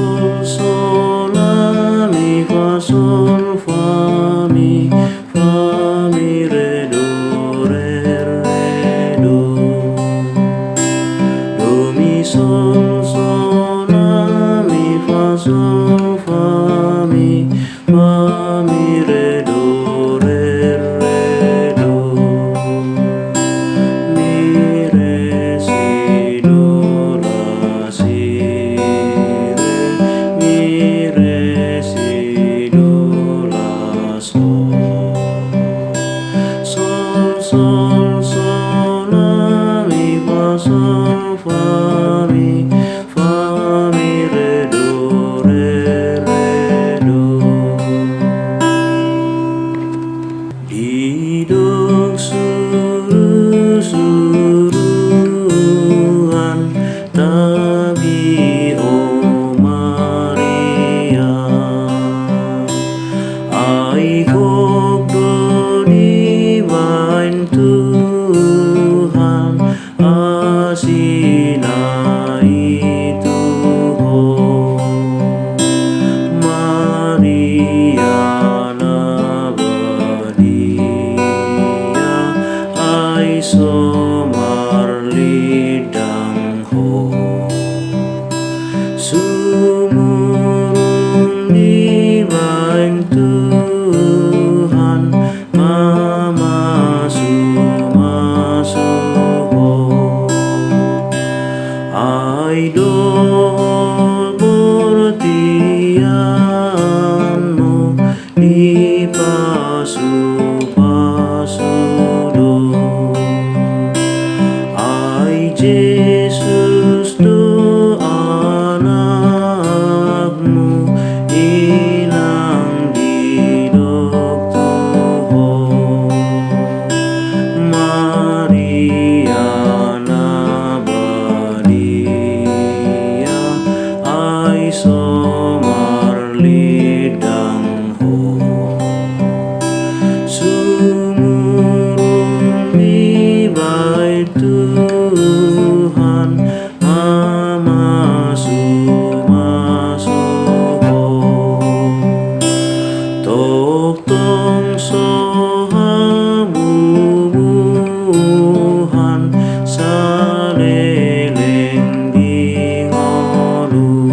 sol sol la mi fa sol fa mi re do mi sol sol la mi fa sol fa mi re do mi re si do la si re mi re si do la sol sol sol la mi fa sol fa mi re do hidup suruhan tapi Maria ai khóc do divine Tuhan asinai Tuhan Maria ai somar lidang ho sumurung divine Tuhan mama suho ai dol portianmu di pasu Yesus do anakmu ilang di Tuhan Maria Nabadia ai somar lidang ho sumurung di bait Tuhan mama suho tok tong sohabubuhan saleleng di ngolu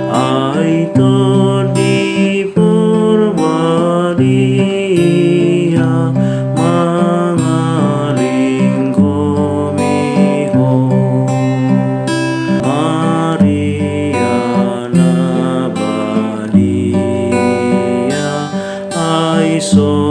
ai to di porbadia mangaling komiho Maria Nabadia ai so